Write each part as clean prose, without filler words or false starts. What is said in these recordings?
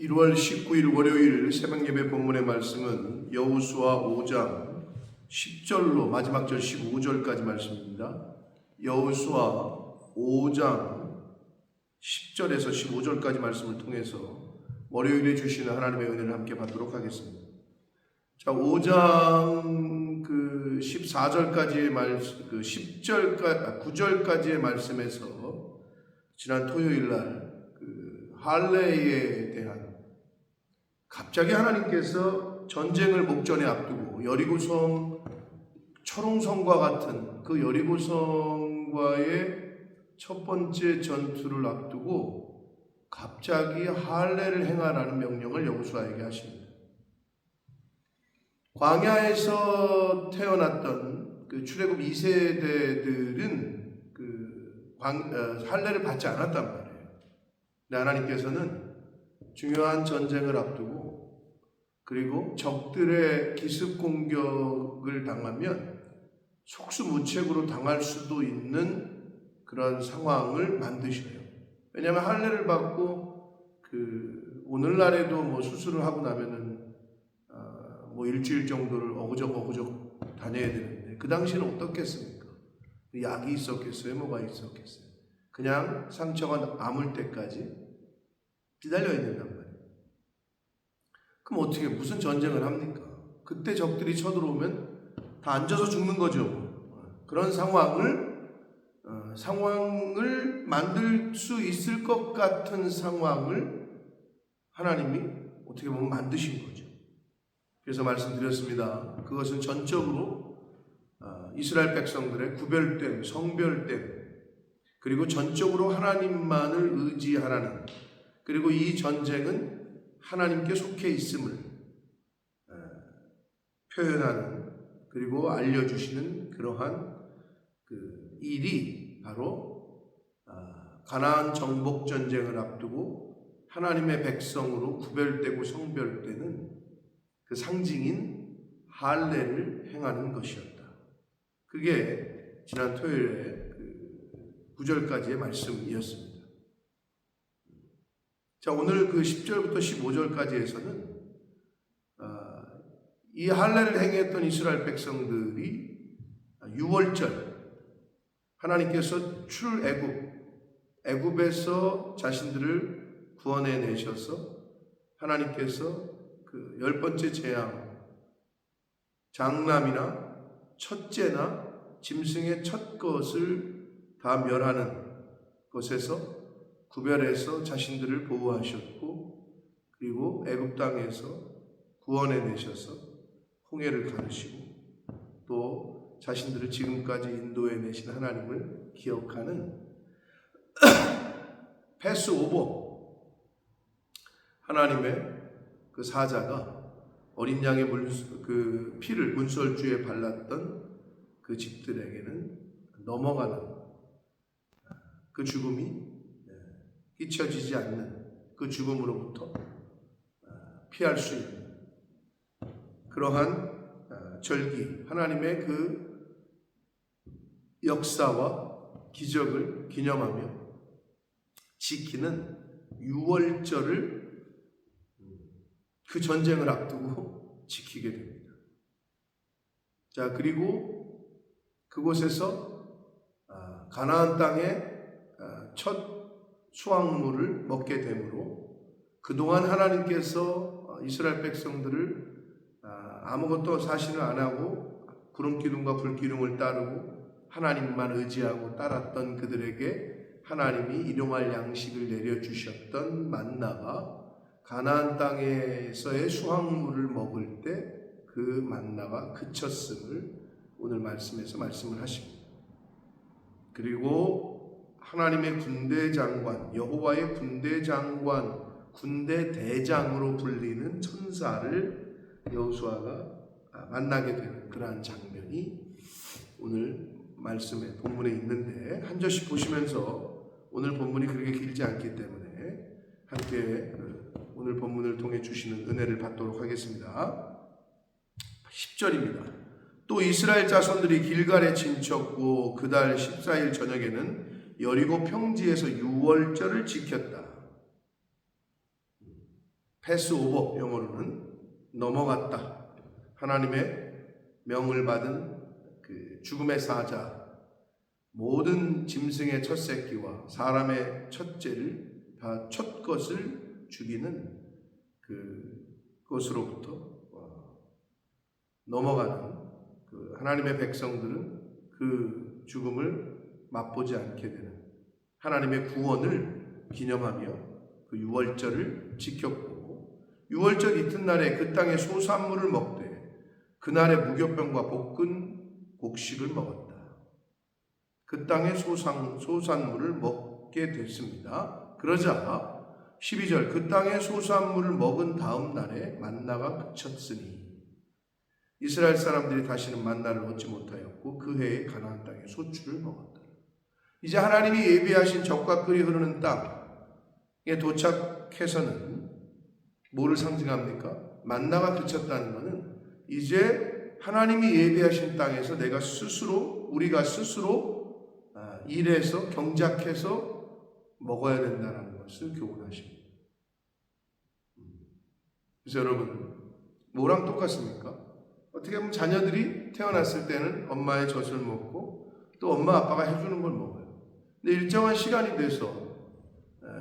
1월 19일 월요일 새벽예배 본문의 말씀은 여호수아 5장 10절로 마지막 절 15절까지 말씀입니다. 여호수아 5장 10절에서 15절까지 말씀을 통해서 월요일에 주시는 하나님의 은혜를 함께 받도록 하겠습니다. 자, 5장 14절까지의 말씀, 9절까지의 말씀에서 지난 토요일 날 할례에 대한 갑자기 하나님께서 전쟁을 목전에 앞두고 여리고성 초롱성과 같은 그 여리고성과의 첫 번째 전투를 앞두고 갑자기 할례를 행하라는 명령을 여호수아에게 하십니다. 광야에서 태어났던 그 출애굽 2세대들은 할례를 받지 않았단 말이에요. 근데 하나님께서는 중요한 전쟁을 앞두고 그리고 적들의 기습 공격을 당하면 속수무책으로 당할 수도 있는 그런 상황을 만드셔요. 왜냐하면 할례를 받고 오늘날에도 수술을 하고 나면은 일주일 정도를 어그적 다녀야 되는데 그 당시는 어떻겠습니까? 약이 있었겠어요? 뭐가 있었겠어요? 그냥 상처가 아물 때까지 기다려야 된단 말이에요. 그럼 어떻게 무슨 전쟁을 합니까? 그때 적들이 쳐들어오면 다 앉아서 죽는 거죠. 그런 상황을 만들 수 있을 것 같은 상황을 하나님이 어떻게 보면 만드신 거죠. 그래서 말씀드렸습니다. 그것은 전적으로 이스라엘 백성들의 구별됨, 성별됨, 그리고 전적으로 하나님만을 의지하라는, 그리고 이 전쟁은 하나님께 속해 있음을 표현하는, 그리고 알려주시는 그러한 일이 바로 가나안 정복 전쟁을 앞두고 하나님의 백성으로 구별되고 성별되는 그 상징인 할례를 행하는 것이었다. 그게 지난 토요일에 9절까지의 말씀이었습니다. 자, 오늘 10절부터 15절까지에서는 이 할례를 행했던 이스라엘 백성들이 6월절 하나님께서 애굽에서 자신들을 구원해 내셔서 하나님께서 10번째 재앙, 장남이나 첫째나 짐승의 첫 것을 다 멸하는 것에서 구별해서 자신들을 보호하셨고, 그리고 애굽 땅에서 구원해 내셔서 홍해를 가르시고 또 자신들을 지금까지 인도해 내신 하나님을 기억하는 패스오버, 하나님의 그 사자가 어린 양의 피를 문설주에 발랐던 그 집들에게는 넘어가는 그 죽음이 잊혀지지 않는 그 죽음으로부터 피할 수 있는 그러한 절기, 하나님의 그 역사와 기적을 기념하며 지키는 유월절을 그 전쟁을 앞두고 지키게 됩니다. 자, 그리고 그곳에서 가나안 땅의 첫 수확물을 먹게 되므로 그동안 하나님께서 이스라엘 백성들을 아무것도 사실을 안 하고 구름기둥과 불기둥을 따르고 하나님만 의지하고 따랐던 그들에게 하나님이 일용할 양식을 내려주셨던 만나가 가나안 땅에서의 수확물을 먹을 때 그 만나가 그쳤음을 오늘 말씀에서 말씀을 하십니다. 그리고 하나님의 군대 장관, 여호와의 군대 장관, 군대 대장으로 불리는 천사를 여호수아가 만나게 되는 그러한 장면이 오늘 말씀의 본문에 있는데, 한 절씩 보시면서 오늘 본문이 그렇게 길지 않기 때문에 함께 오늘 본문을 통해 주시는 은혜를 받도록 하겠습니다. 10절입니다. 또 이스라엘 자손들이 길갈에 진쳤고 그달 14일 저녁에는 여리고 평지에서 유월절을 지켰다. 패스오버, 영어로는 넘어갔다. 하나님의 명을 받은 그 죽음의 사자, 모든 짐승의 첫 새끼와 사람의 첫째를 다 첫 것을 죽이는 그것으로부터 넘어가는 그 하나님의 백성들은 그 죽음을 맛보지 않게 되는 하나님의 구원을 기념하며 그 유월절을 지켰고, 유월절 이튿날에 그 땅의 소산물을 먹되 그날에 무교병과 볶은 곡식을 먹었다. 그 땅의 소산물을 먹게 됐습니다. 그러자 12절, 그 땅의 소산물을 먹은 다음 날에 만나가 그쳤으니 이스라엘 사람들이 다시는 만나를 얻지 못하였고 그 해에 가나안 땅의 소출을 먹었다. 이제 하나님이 예비하신 젖과 꿀이 흐르는 땅에 도착해서는 뭐를 상징합니까? 만나가 그쳤다는 것은 이제 하나님이 예비하신 땅에서 우리가 스스로 일해서 경작해서 먹어야 된다는 것을 교훈하십니다. 그래서 여러분, 뭐랑 똑같습니까? 어떻게 보면 자녀들이 태어났을 때는 엄마의 젖을 먹고 또 엄마 아빠가 해주는 걸 먹어요. 근데 일정한 시간이 돼서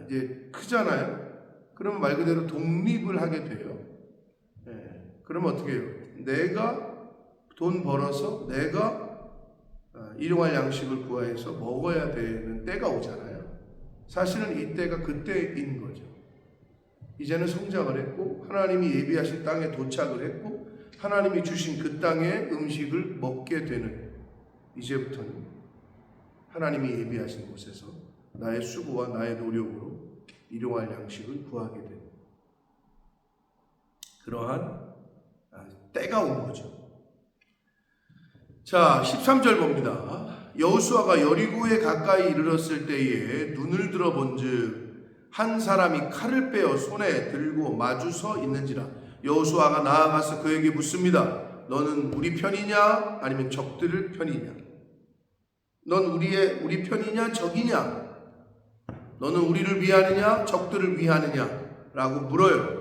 이제 크잖아요. 그러면 말 그대로 독립을 하게 돼요. 그러면 어떻게 해요? 내가 돈 벌어서 내가 일용할 양식을 구해서 먹어야 되는 때가 오잖아요. 사실은 이 때가 그때인 거죠. 이제는 성장을 했고 하나님이 예비하신 땅에 도착을 했고 하나님이 주신 그 땅의 음식을 먹게 되는, 이제부터는 하나님이 예비하신 곳에서 나의 수고와 나의 노력으로 일용할 양식을 구하게 되는 그러한 때가 온 거죠. 자, 13절 봅니다. 여호수아가 여리고에 가까이 이르렀을 때에 눈을 들어 본즉 한 사람이 칼을 빼어 손에 들고 마주 서 있는지라. 여호수아가 나아가서 그에게 묻습니다. 너는 우리 편이냐 아니면 적들을 편이냐? 넌 우리 편이냐 적이냐? 너는 우리를 위하느냐 적들을 위하느냐? 라고 물어요.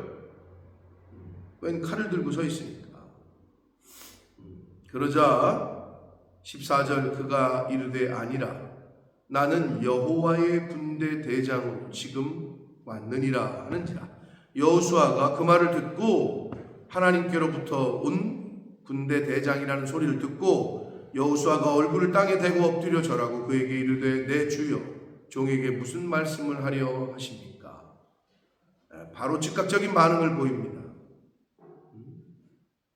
웬 칼을 들고 서 있으니까. 그러자 14절, 그가 이르되 아니라 나는 여호와의 군대 대장으로 지금 왔느니라 하는지라. 여호수아가 그 말을 듣고 하나님께로부터 온 군대 대장이라는 소리를 듣고 여호수아가 얼굴을 땅에 대고 엎드려 절하고 그에게 이르되 내 주여 종에게 무슨 말씀을 하려 하십니까? 바로 즉각적인 반응을 보입니다.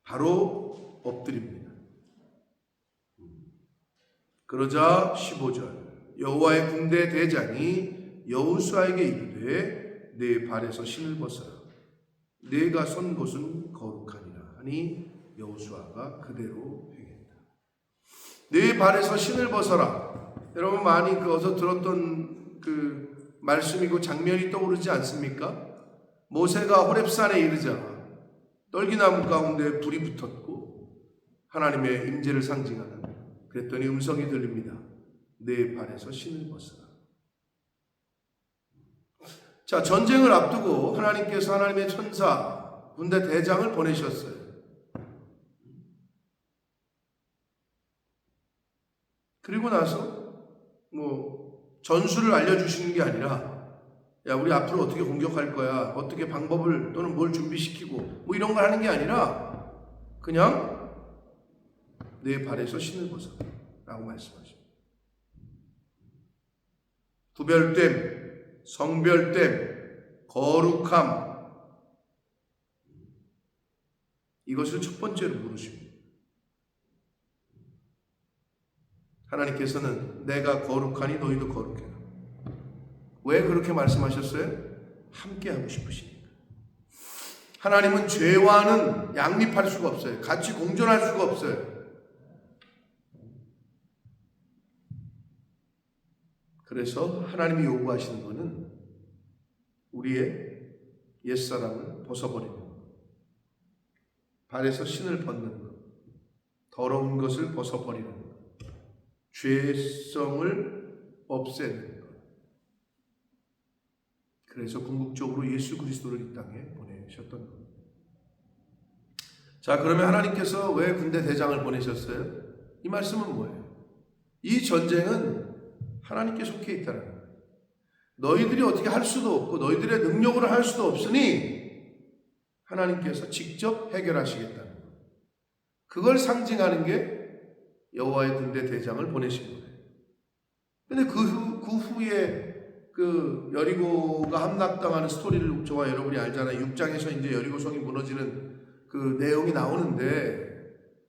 바로 엎드립니다. 그러자 15절, 여호와의 군대 대장이 여호수아에게 이르되 내 발에서 신을 벗어라. 내가 선 곳은 거룩하니라 하니 여호수아가 그대로 행했다. 내 발에서 신을 벗어라. 여러분 많이 어서 들었던 그 말씀이고 장면이 떠오르지 않습니까? 모세가 호렙산에 이르자 떨기나무 가운데 불이 붙었고 하나님의 임재를 상징하는, 그랬더니 음성이 들립니다. 내 발에서 신을 벗어라. 자, 전쟁을 앞두고 하나님께서 하나님의 천사, 군대 대장을 보내셨어요. 그리고 나서 전술을 알려주시는 게 아니라 야, 우리 앞으로 어떻게 공격할 거야, 어떻게 방법을 또는 뭘 준비시키고 이런 걸 하는 게 아니라 그냥 내 발에서 신을 벗어라 라고 말씀하십니다. 구별됨, 성별됨, 거룩함, 이것을 첫 번째로 물으십니다. 하나님께서는 내가 거룩하니 너희도 거룩해라. 왜 그렇게 말씀하셨어요? 함께하고 싶으시니까. 하나님은 죄와는 양립할 수가 없어요. 같이 공존할 수가 없어요. 그래서 하나님이 요구하시는 것은 우리의 옛사람을 벗어버리는 것, 발에서 신을 벗는 것, 더러운 것을 벗어버리는 것, 죄성을 없애는 것, 그래서 궁극적으로 예수 그리스도를 이 땅에 보내셨던 겁니다. 자, 그러면 하나님께서 왜 군대 대장을 보내셨어요? 이 말씀은 뭐예요? 이 전쟁은 하나님께 속해 있다는 거예요. 너희들이 어떻게 할 수도 없고 너희들의 능력으로 할 수도 없으니 하나님께서 직접 해결하시겠다는 거예요. 그걸 상징하는 게 여호와의 군대 대장을 보내신 거예요. 근데 그 후에 그 여리고가 함락당하는 스토리를 저와 여러분이 알잖아요. 6장에서 이제 여리고성이 무너지는 그 내용이 나오는데,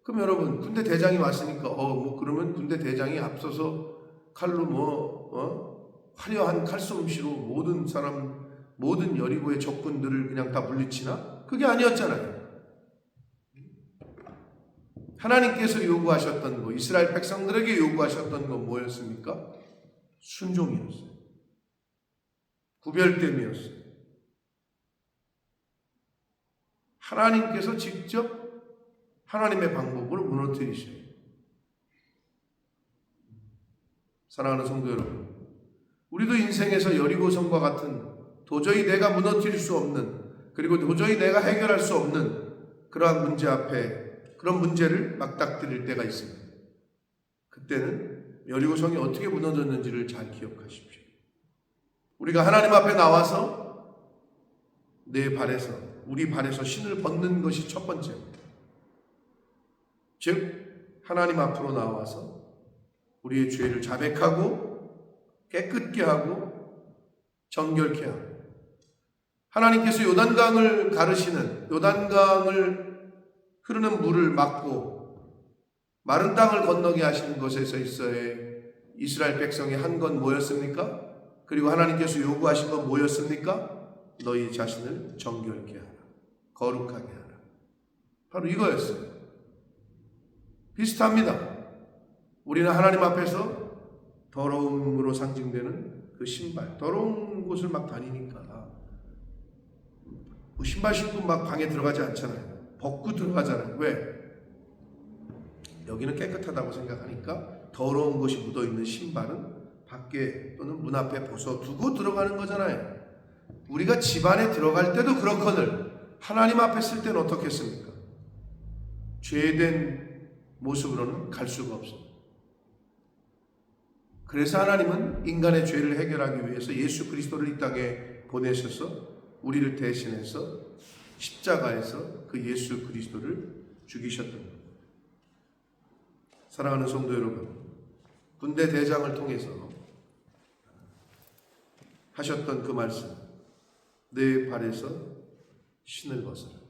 그럼 여러분 군대 대장이 왔으니까 뭐 그러면 군대 대장이 앞서서 칼로 화려한 칼솜씨로 모든 여리고의 적군들을 그냥 다 물리치나? 그게 아니었잖아요. 하나님께서 요구하셨던 거, 이스라엘 백성들에게 요구하셨던 건 뭐였습니까? 순종이었어요. 구별됨이었어요. 하나님께서 직접 하나님의 방법으로 무너뜨리셔요. 사랑하는 성도 여러분, 우리도 인생에서 여리고성과 같은 도저히 내가 무너뜨릴 수 없는, 그리고 도저히 내가 해결할 수 없는 그러한 문제 앞에 그런 문제를 맞닥뜨릴 때가 있습니다. 그때는 여리고성이 어떻게 무너졌는지를 잘 기억하십시오. 우리가 하나님 앞에 나와서 우리 발에서 신을 벗는 것이 첫 번째입니다. 즉 하나님 앞으로 나와서 우리의 죄를 자백하고 깨끗게 하고 정결케 하고, 하나님께서 요단강을 가르시는, 요단강을 흐르는 물을 막고 마른 땅을 건너게 하시는 것에서 있어의 이스라엘 백성이 한 건 뭐였습니까? 그리고 하나님께서 요구하신 건 뭐였습니까? 너희 자신을 정결케 하라, 거룩하게 하라. 바로 이거였어요. 비슷합니다. 우리는 하나님 앞에서 더러움으로 상징되는 그 신발, 더러운 곳을 막 다니니까 신발 신고 막 방에 들어가지 않잖아요. 벗고 들어가잖아요. 왜? 여기는 깨끗하다고 생각하니까 더러운 것이 묻어있는 신발은 밖에 또는 문 앞에 벗어두고 들어가는 거잖아요. 우리가 집 안에 들어갈 때도 그렇거늘 하나님 앞에 쓸 때는 어떻겠습니까? 죄된 모습으로는 갈 수가 없습니다. 그래서 하나님은 인간의 죄를 해결하기 위해서 예수 그리스도를 이 땅에 보내셔서 우리를 대신해서 십자가에서 그 예수 그리스도를 죽이셨던 겁니다. 사랑하는 성도 여러분, 군대 대장을 통해서 하셨던 그 말씀, 내 발에서 신을 벗어라,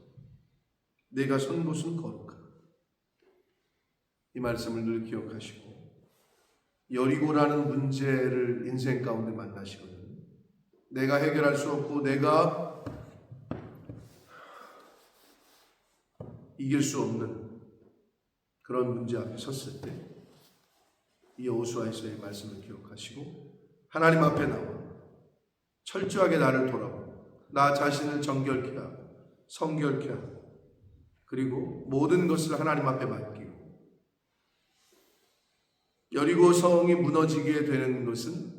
내가 선 곳은 거룩하다. 이 말씀을 늘 기억하시고, 여리고라는 문제를 인생 가운데 만나시거든요. 내가 해결할 수 없고 내가 이길 수 없는 그런 문제 앞에 섰을 때 이 여호수아에서의 말씀을 기억하시고 하나님 앞에 나와 철저하게 나를 돌아보고 나 자신을 정결케 하고 성결케 하고, 그리고 모든 것을 하나님 앞에 맡기고, 여리고 성이 무너지게 되는 것은,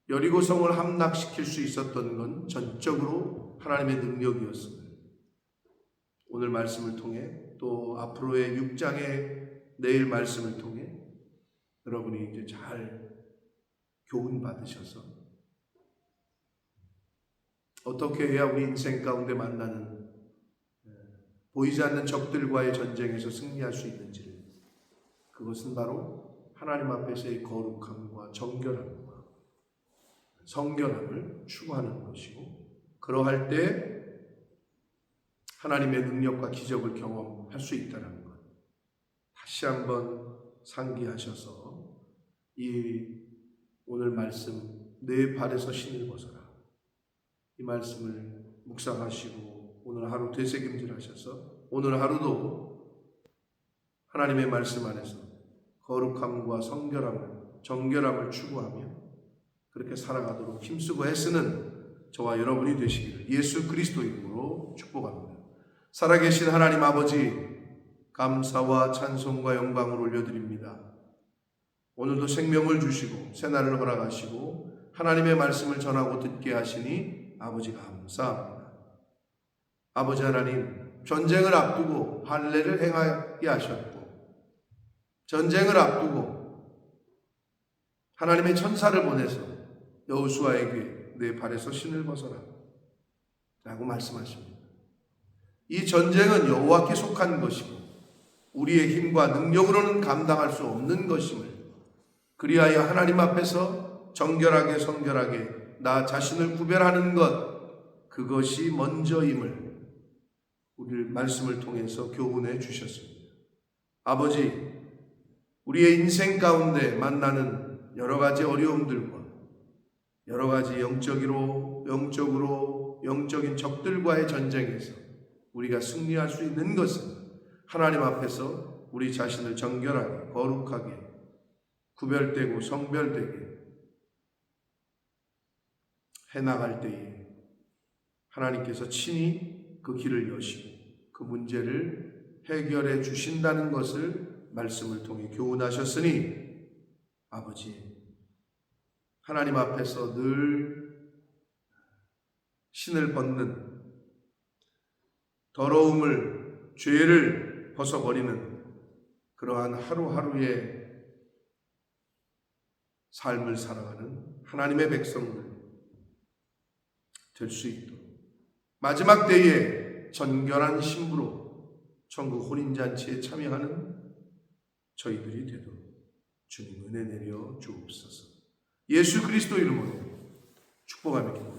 여리고 성을 함락시킬 수 있었던 건 전적으로 하나님의 능력이었습니다. 오늘 말씀을 통해 또 앞으로의 6장의 내일 말씀을 통해 여러분이 이제 잘 교훈 받으셔서 어떻게 해야 우리 인생 가운데 만나는 보이지 않는 적들과의 전쟁에서 승리할 수 있는지를, 그것은 바로 하나님 앞에서의 거룩함과 정결함과 성결함을 추구하는 것이고, 그러할 때 하나님의 능력과 기적을 경험할 수 있다는 것 다시 한번 상기하셔서 이 오늘 말씀, 내 발에서 신을 벗어라, 이 말씀을 묵상하시고 오늘 하루 되새김질하셔서 오늘 하루도 하나님의 말씀 안에서 거룩함과 성결함을, 정결함을 추구하며 그렇게 살아가도록 힘쓰고 애쓰는 저와 여러분이 되시기를 예수 그리스도 이름으로 축복합니다. 살아계신 하나님 아버지, 감사와 찬송과 영광을 올려드립니다. 오늘도 생명을 주시고 새날을 허락하시고 하나님의 말씀을 전하고 듣게 하시니 아버지 감사합니다. 아버지 하나님, 전쟁을 앞두고 할례를 행하게 하셨고, 전쟁을 앞두고 하나님의 천사를 보내서 여호수아에게 내 발에서 신을 벗어라 라고 말씀하십니다. 이 전쟁은 여호와께 속한 것이고 우리의 힘과 능력으로는 감당할 수 없는 것임을, 그리하여 하나님 앞에서 정결하게 성결하게 나 자신을 구별하는 것, 그것이 먼저임을 우리 말씀을 통해서 교훈해 주셨습니다. 아버지, 우리의 인생 가운데 만나는 여러 가지 어려움들과 여러 가지 영적인 적들과의 전쟁에서 우리가 승리할 수 있는 것은 하나님 앞에서 우리 자신을 정결하게, 거룩하게, 구별되고 성별되게 해나갈 때에 하나님께서 친히 그 길을 여시고 그 문제를 해결해 주신다는 것을 말씀을 통해 교훈하셨으니 아버지, 하나님 앞에서 늘 신을 벗는, 더러움을, 죄를 벗어버리는 그러한 하루하루의 삶을 살아가는 하나님의 백성들 될 수 있도록 마지막 때에 정결한 신부로 천국 혼인잔치에 참여하는 저희들이 되도록 주님 은혜 내려 주옵소서. 예수 그리스도 이름으로 축복하며 기도합니다.